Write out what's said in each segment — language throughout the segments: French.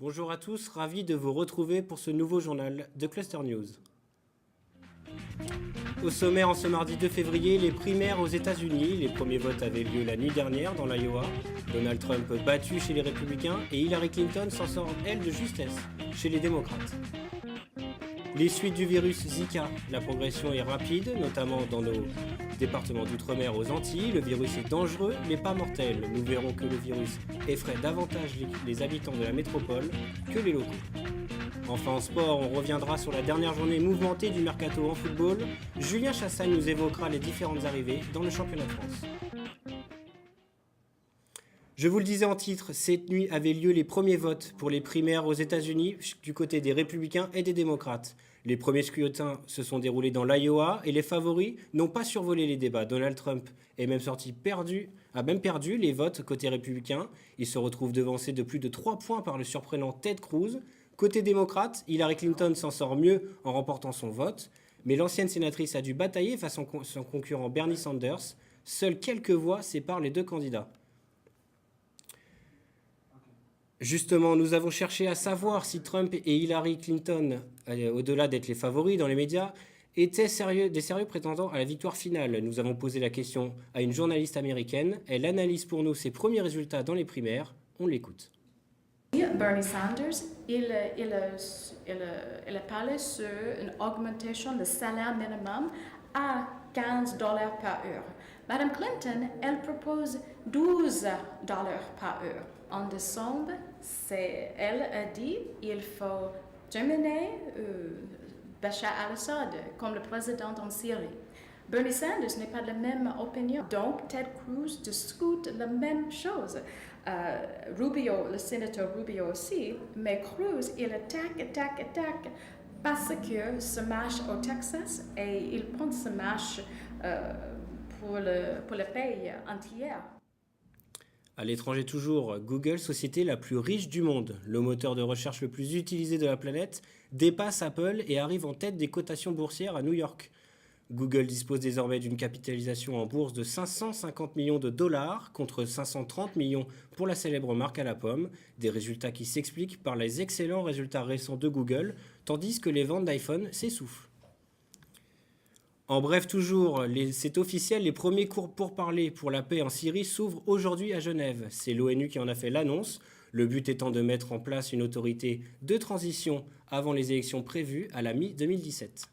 Bonjour à tous, ravi de vous retrouver pour ce nouveau journal de Cluster News. Au sommaire, en ce mardi 2 février, les primaires aux États-Unis. Les premiers votes avaient lieu la nuit dernière dans l'Iowa. Donald Trump battu chez les Républicains et Hillary Clinton s'en sort, elle, de justesse chez les démocrates. Les suites du virus Zika. La progression est rapide, notamment dans nos départements d'outre-mer aux Antilles. Le virus est dangereux, mais pas mortel. Nous verrons que le virus effraie davantage les habitants de la métropole que les locaux. Enfin en sport, on reviendra sur la dernière journée mouvementée du mercato en football. Julien Chassagne nous évoquera les différentes arrivées dans le championnat de France. Je vous le disais en titre, cette nuit avaient lieu les premiers votes pour les primaires aux États-Unis du côté des républicains et des démocrates. Les premiers scrutins se sont déroulés dans l'Iowa et les favoris n'ont pas survolé les débats. Donald Trump est même a même perdu les votes côté républicain. Il se retrouve devancé de plus de 3 points par le surprenant Ted Cruz. Côté démocrate, Hillary Clinton s'en sort mieux en remportant son vote, mais l'ancienne sénatrice a dû batailler face à son concurrent Bernie Sanders. Seules quelques voix séparent les deux candidats. Justement, nous avons cherché à savoir si Trump et Hillary Clinton, au-delà d'être les favoris dans les médias, étaient des sérieux prétendants à la victoire finale. Nous avons posé la question à une journaliste américaine. Elle analyse pour nous ses premiers résultats dans les primaires. On l'écoute. Bernie Sanders, il a parlé sur une augmentation du salaire minimum à $15 par heure. Madame Clinton, elle propose $12 par heure. En décembre, elle a dit qu'il faut terminer Bachar al-Assad comme le président en Syrie. Bernie Sanders n'est pas de la même opinion, donc Ted Cruz discute la même chose. Rubio, le sénateur Rubio aussi, mais Cruz, il attaque parce que ce marche au Texas et il prend ce marche pour le pays entier. À l'étranger toujours, Google, société la plus riche du monde. Le moteur de recherche le plus utilisé de la planète dépasse Apple et arrive en tête des cotations boursières à New York. Google dispose désormais d'une capitalisation en bourse de 550 millions de dollars contre 530 millions pour la célèbre marque à la pomme, des résultats qui s'expliquent par les excellents résultats récents de Google, tandis que les ventes d'iPhone s'essoufflent. En bref, toujours, c'est officiel, les premiers cours pourparlers pour la paix en Syrie s'ouvrent aujourd'hui à Genève. C'est l'ONU qui en a fait l'annonce, le but étant de mettre en place une autorité de transition avant les élections prévues à la mi-2017.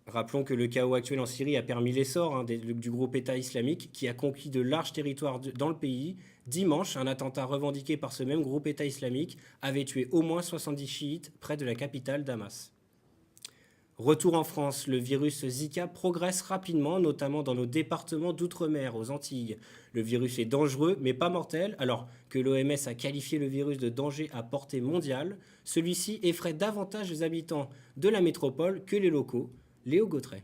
Rappelons que le chaos actuel en Syrie a permis l'essor du groupe État islamique qui a conquis de larges territoires dans le pays. Dimanche, un attentat revendiqué par ce même groupe État islamique avait tué au moins 70 chiites près de la capitale Damas. Retour en France, le virus Zika progresse rapidement, notamment dans nos départements d'outre-mer, aux Antilles. Le virus est dangereux, mais pas mortel, alors que l'OMS a qualifié le virus de danger à portée mondiale. Celui-ci effraie davantage les habitants de la métropole que les locaux. Léo Gautret.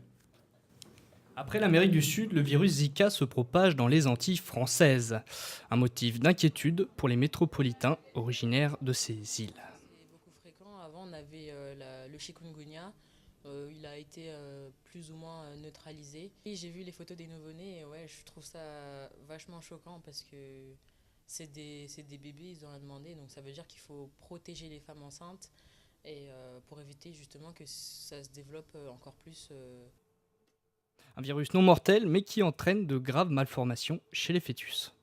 Après l'Amérique du Sud, le virus Zika se propage dans les Antilles françaises. Un motif d'inquiétude pour les métropolitains originaires de ces îles. C'est beaucoup fréquent. Avant, on avait le chikungunya. Il a été plus ou moins neutralisé. Et j'ai vu les photos des nouveau-nés et ouais, je trouve ça vachement choquant parce que c'est des bébés, ils ont rien demandé. Donc ça veut dire qu'il faut protéger les femmes enceintes et pour éviter justement que ça se développe encore plus. Un virus non mortel mais qui entraîne de graves malformations chez les fœtus.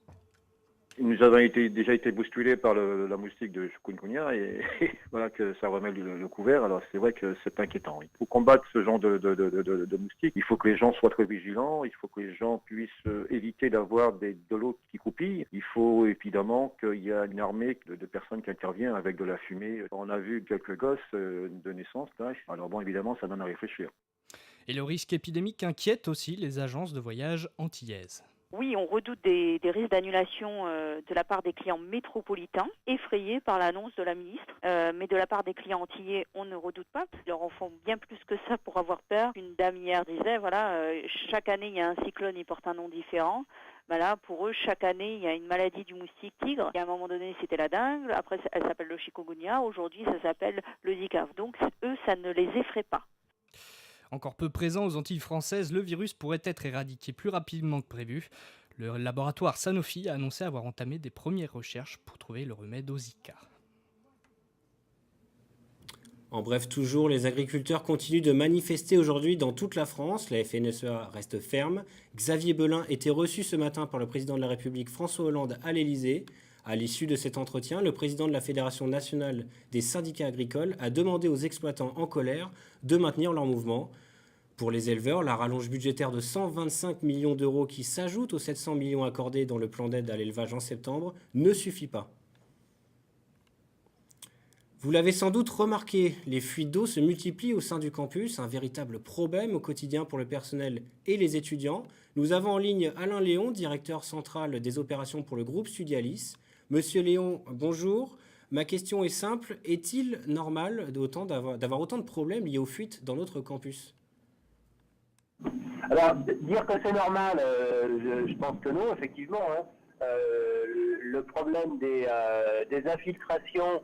Nous avons déjà été bousculés par la moustique de chikungunya et voilà que ça remet le couvert. Alors c'est vrai que c'est inquiétant. Il faut combattre ce genre de moustique. Il faut que les gens soient très vigilants. Il faut que les gens puissent éviter d'avoir de l'eau qui croupille. Il faut évidemment qu'il y ait une armée de personnes qui interviennent avec de la fumée. On a vu quelques gosses de naissance là. Alors bon, évidemment, ça donne à réfléchir. Et le risque épidémique inquiète aussi les agences de voyage antillaises. Oui, on redoute des risques d'annulation de la part des clients métropolitains, effrayés par l'annonce de la ministre. Mais de la part des clients antillais, on ne redoute pas. Ils leur en font bien plus que ça pour avoir peur. Une dame hier disait, chaque année, il y a un cyclone, il porte un nom différent. Là, pour eux, chaque année, il y a une maladie du moustique tigre. Et à un moment donné, c'était la dengue. Après, elle s'appelle le chikungunya. Aujourd'hui, ça s'appelle le Zika. Donc, eux, ça ne les effraie pas. Encore peu présent aux Antilles françaises, le virus pourrait être éradiqué plus rapidement que prévu. Le laboratoire Sanofi a annoncé avoir entamé des premières recherches pour trouver le remède au Zika. En bref, toujours, les agriculteurs continuent de manifester aujourd'hui dans toute la France. La FNSEA reste ferme. Xavier Belin était reçu ce matin par le président de la République François Hollande à l'Élysée. À l'issue de cet entretien, le président de la Fédération nationale des syndicats agricoles a demandé aux exploitants en colère de maintenir leur mouvement. Pour les éleveurs, la rallonge budgétaire de 125 millions d'euros qui s'ajoute aux 700 millions accordés dans le plan d'aide à l'élevage en septembre ne suffit pas. Vous l'avez sans doute remarqué, les fuites d'eau se multiplient au sein du campus, un véritable problème au quotidien pour le personnel et les étudiants. Nous avons en ligne Alain Léon, directeur central des opérations pour le groupe Studialis. Monsieur Léon, bonjour. Ma question est simple, est-il normal d'avoir autant de problèmes liés aux fuites dans notre campus ? Alors, dire que c'est normal, je pense que non, effectivement. Le problème des infiltrations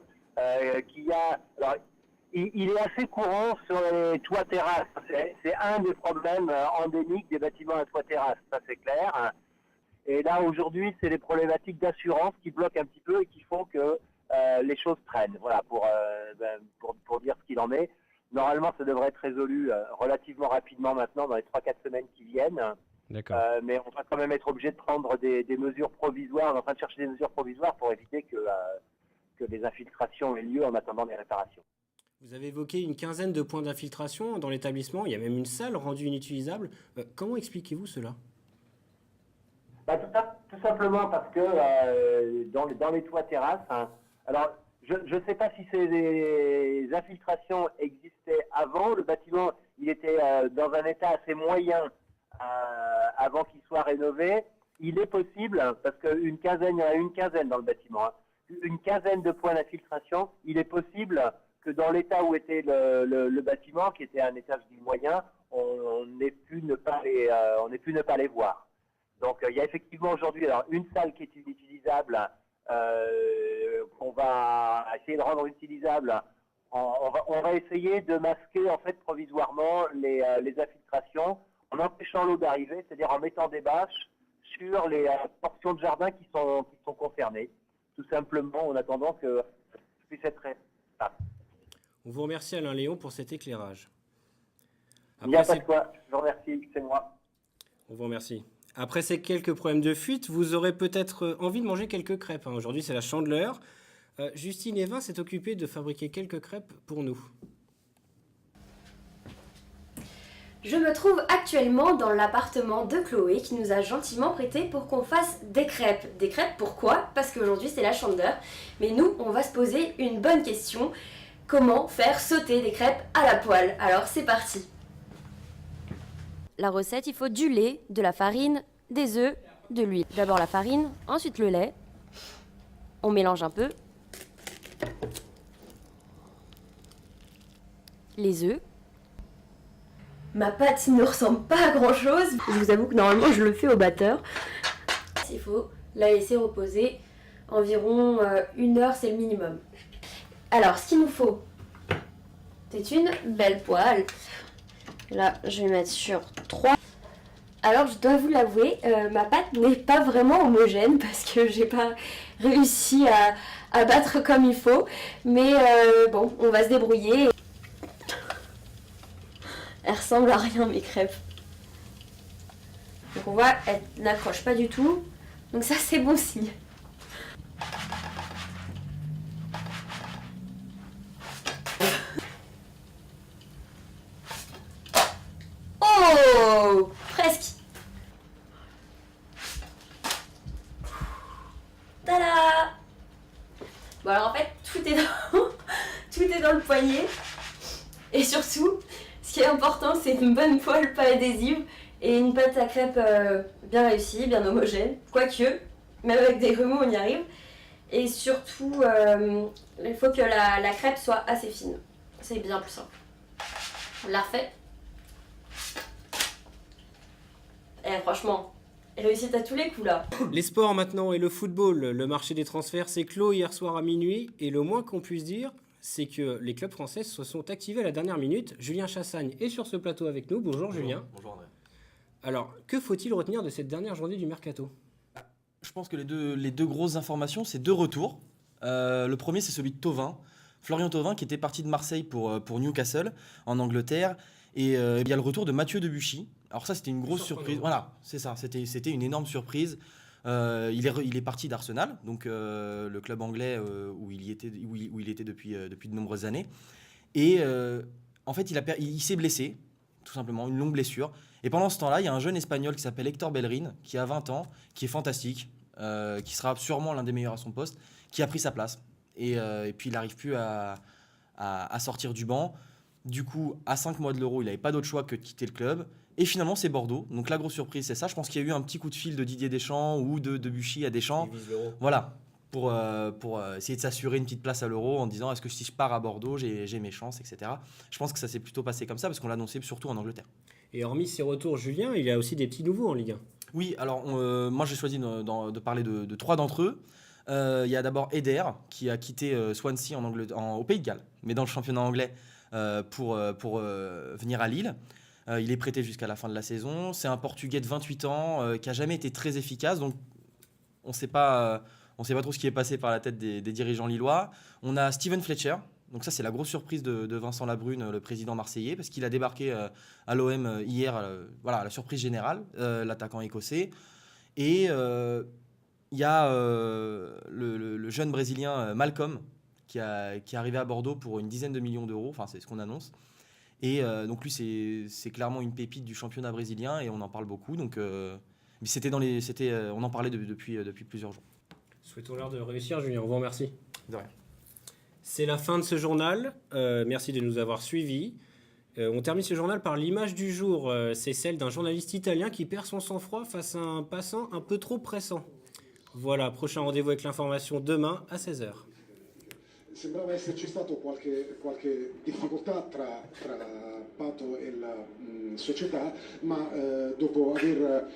qu'il y a, alors, il est assez courant sur les toits terrasses. C'est un des problèmes endémiques des bâtiments à toit terrasse, ça c'est clair. Et là, aujourd'hui, c'est les problématiques d'assurance qui bloquent un petit peu et qui font que les choses traînent. Voilà, pour dire ce qu'il en est. Normalement, ça devrait être résolu relativement rapidement maintenant, dans les 3-4 semaines qui viennent. D'accord. Mais on va quand même être obligé de prendre des mesures provisoires. On est en train de chercher des mesures provisoires pour éviter que les infiltrations aient lieu en attendant les réparations. Vous avez évoqué une quinzaine de points d'infiltration dans l'établissement. Il y a même une salle rendue inutilisable. Comment expliquez-vous cela ? Tout simplement parce que dans les toits terrasses, alors je ne sais pas si ces infiltrations existaient avant. Le bâtiment, il était dans un état assez moyen avant qu'il soit rénové. Il est possible, parce qu'il y en a une quinzaine dans le bâtiment, une quinzaine de points d'infiltration, il est possible que dans l'état où était le bâtiment, qui était un étage moyen, on ait pu ne pas les voir. Donc il y a effectivement aujourd'hui une salle qui est inutilisable, qu'on va essayer de rendre utilisable. On va essayer de masquer en fait provisoirement les infiltrations en empêchant l'eau d'arriver, c'est-à-dire en mettant des bâches sur les portions de jardin qui sont concernées, tout simplement en attendant que ça puisse être fait. On vous remercie Alain Léon pour cet éclairage. Il n'y a pas de quoi, je vous remercie, c'est moi. On vous remercie. Après ces quelques problèmes de fuite, vous aurez peut-être envie de manger quelques crêpes. Aujourd'hui, c'est la Chandeleur. Justine Evin s'est occupée de fabriquer quelques crêpes pour nous. Je me trouve actuellement dans l'appartement de Chloé qui nous a gentiment prêté pour qu'on fasse des crêpes. Des crêpes pourquoi ? Parce qu'aujourd'hui c'est la Chandeleur. Mais nous, on va se poser une bonne question. Comment faire sauter des crêpes à la poêle ? Alors c'est parti. La recette, il faut du lait, de la farine, des œufs, de l'huile. D'abord la farine, ensuite le lait. On mélange un peu. Les œufs. Ma pâte ne ressemble pas à grand chose. Je vous avoue que normalement je le fais au batteur. Il faut la laisser reposer environ 1 heure, c'est le minimum. Alors ce qu'il nous faut, c'est une belle poêle. Là je vais mettre sur 3. Alors je dois vous l'avouer, ma pâte n'est pas vraiment homogène parce que j'ai pas réussi à battre comme il faut. Mais bon, on va se débrouiller. Elle ressemble à rien mes crêpes. Donc on voit, elle n'accroche pas du tout. Donc ça c'est bon signe. Oh, presque. Tada! Bon alors en fait tout est dans le poignet. Et surtout, ce qui est important, c'est une bonne poêle pas adhésive et une pâte à crêpes bien réussie, bien homogène. Quoique, même avec des remous, on y arrive. Et surtout, il faut que la crêpe soit assez fine. C'est bien plus simple. On l'a refait. Et franchement, réussite à tous les coups là. Les sports maintenant et le football. Le marché des transferts s'est clos hier soir à minuit. Et le moins qu'on puisse dire, c'est que les clubs français se sont activés à la dernière minute. Julien Chassagne est sur ce plateau avec nous. Bonjour Julien. Bonjour André. Alors, que faut-il retenir de cette dernière journée du mercato ? Je pense que les deux grosses informations, c'est 2 retours. Le premier, c'est celui de Thauvin. Florian Thauvin qui était parti de Marseille pour Newcastle en Angleterre. Et il y a le retour de Mathieu Debuchy. Alors ça, c'était une grosse surprise. Voilà, c'est ça, c'était une énorme surprise. Il est parti d'Arsenal, donc le club anglais où il était depuis de nombreuses années. Et en fait, il s'est blessé, tout simplement, une longue blessure. Et pendant ce temps-là, il y a un jeune Espagnol qui s'appelle Hector Bellerin, qui a 20 ans, qui est fantastique, qui sera sûrement l'un des meilleurs à son poste, qui a pris sa place. Et puis, il n'arrive plus à sortir du banc. Du coup, à 5 mois de l'Euro, il n'avait pas d'autre choix que de quitter le club. Et finalement, c'est Bordeaux. Donc la grosse surprise, c'est ça. Je pense qu'il y a eu un petit coup de fil de Didier Deschamps ou de Debuchy à Deschamps. Voilà, pour essayer de s'assurer une petite place à l'Euro en disant est-ce que si je pars à Bordeaux, j'ai mes chances, etc. Je pense que ça s'est plutôt passé comme ça parce qu'on l'a annoncé surtout en Angleterre. Et hormis ces retours, Julien, il y a aussi des petits nouveaux en Ligue 1. Oui, alors moi j'ai choisi de parler de 3 d'entre eux. Il y a d'abord Eder qui a quitté Swansea au Pays de Galles, mais dans le championnat anglais pour venir à Lille. Il est prêté jusqu'à la fin de la saison. C'est un Portugais de 28 ans qui n'a jamais été très efficace. Donc, on ne sait pas trop ce qui est passé par la tête des dirigeants lillois. On a Steven Fletcher. Donc ça, c'est la grosse surprise de Vincent Labrune, le président marseillais, parce qu'il a débarqué à l'OM hier. Voilà, la surprise générale, l'attaquant écossais. Et il y a le jeune Brésilien Malcolm qui est arrivé à Bordeaux pour une dizaine de millions d'euros. Enfin, c'est ce qu'on annonce. Et donc lui, c'est clairement une pépite du championnat brésilien et on en parle beaucoup. Donc, on en parlait depuis plusieurs jours. Souhaitons-leur de réussir, Julien. On vous remercie. De rien. C'est la fin de ce journal. Merci de nous avoir suivis. On termine ce journal par l'image du jour. C'est celle d'un journaliste italien qui perd son sang-froid face à un passant un peu trop pressant. Voilà, prochain rendez-vous avec l'information demain à 16h. Sembrava esserci stato qualche difficoltà tra Pato e la società, ma dopo aver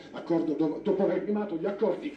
firmato gli accordi